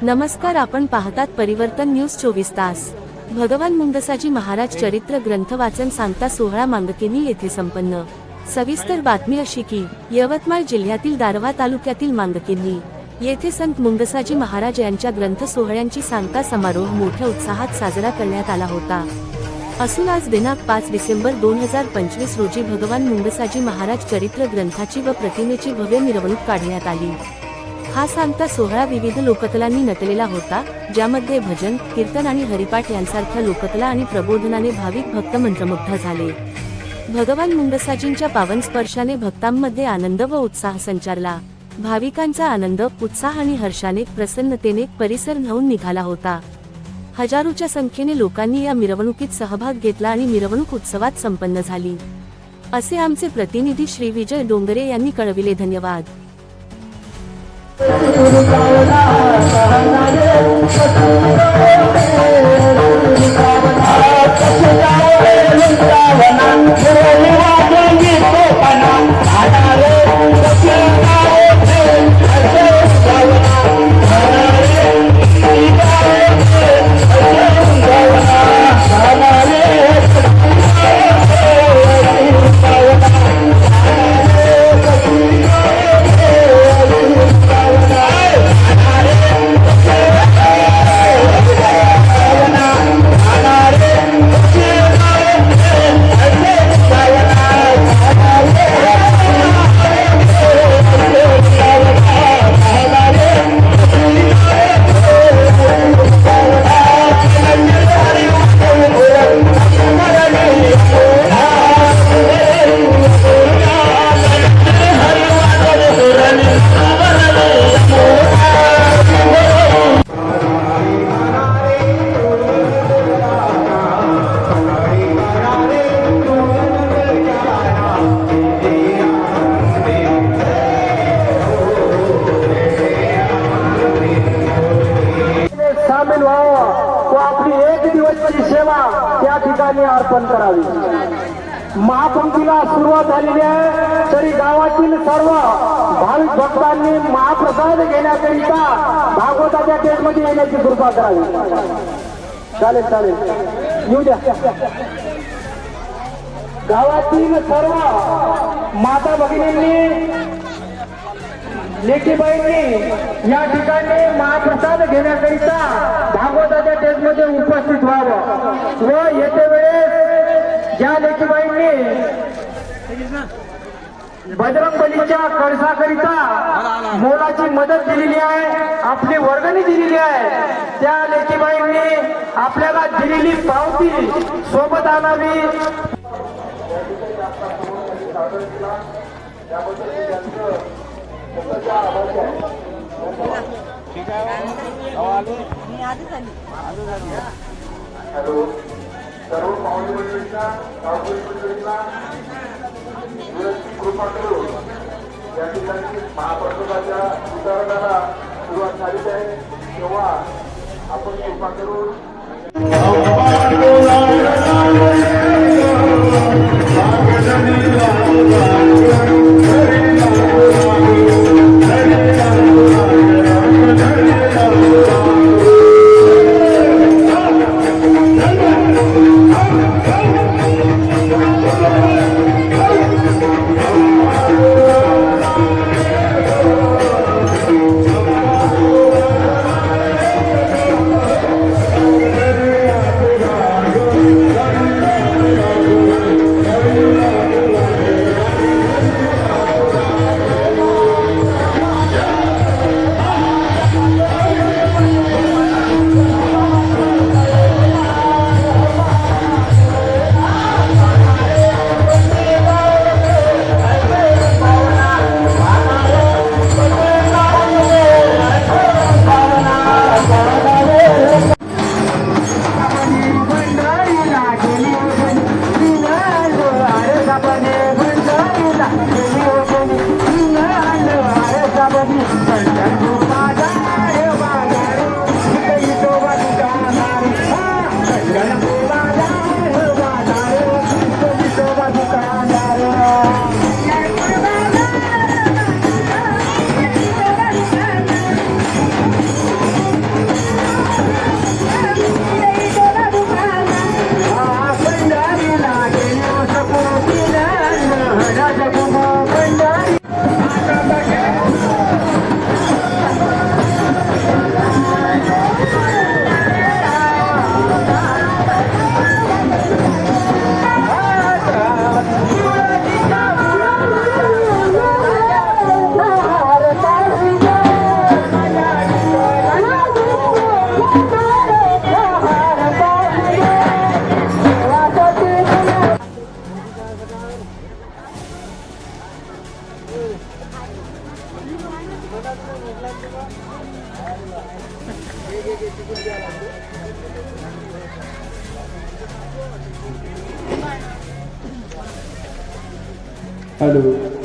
नमस्कार, आपण पाहतात परिवर्तन न्यूज 24 तास। भगवान मुंगसाजी महाराज चरित्र ग्रंथ वाचन सांगता सोहळा मांगकेनी येथे संपन्न। सविस्तर बातमी अशी की यवतमाळ जिल्ह्यातील दारव्हा तालुक्यातील मांगकेनी येथे संत मुंगसाजी महाराज यांच्या ग्रंथ सोहळ्यांची सांगता समारोह मोठ्या उत्साहात साजरा करण्यात आला होता। असून आज दिनांक 5 डिसेंबर 2025 रोजी भगवान मुंगसाजी महाराज चरित्र ग्रंथाची व प्रतिमेची भव्य मिरवणूक काढण्यात आली। हा सांगता सोहळा विविध लोककलांनी नटलेला होता, ज्यामध्ये भजन, कीर्तन आणि हरिपाठ यांसारख्या लोककला आणि प्रबोधनाने भाविक भक्त मंत्रमुग्ध झाले। भगवान मुंगसाजींच्या पावन स्पर्शाने भक्तांमध्ये आनंद व उत्साह संचारला। भाविकांचा आनंद, उत्साह आणि हर्षाने, प्रसन्नतेने परिसर न्हाऊन निघाला होता। हजारोच्या संख्येने लोकांनी या मिरवणुकीत सहभाग घेतला आणि मिरवणूक उत्सवात संपन्न झाली, असे आमचे प्रतिनिधी श्री विजय डोंगरे यांनी कळविले। धन्यवाद। सेवा त्या ठिकाणी अर्पण करावी। महापंक्तीला सुरुवात झालेली आहे, तरी गावातील सर्व भाविक भक्तांनी महाप्रसाद घेण्याकरिता भागवताच्या टेजमध्ये येण्याची कृपा करावी। चालेल चालेल, येऊ द्या। गावातील सर्व माता भगिनींनी, लेकीबाईंनी या ठिकाणी महाप्रसाद घेण्याकरिता भागवताच्या टेजमध्ये उपस्थित व्हावं व येते वेळेस ज्या लेकीबाईंनी बजरंगबलीच्या कळसाकरिता मोलाची मदत दिलेली आहे, आपली वर्गणी दिलेली आहे, त्या लेकीबाईंनी आपल्याला दिलेली पावती सोबत आणावी। सर्व पाहुणे मंडळींना, गावकरी मंडळींना कृपा करून या ठिकाणी महाप्रसादाच्या वितरणाला सुरुवात झालेली आहे, तेव्हा आपण कृपा करून हॅलो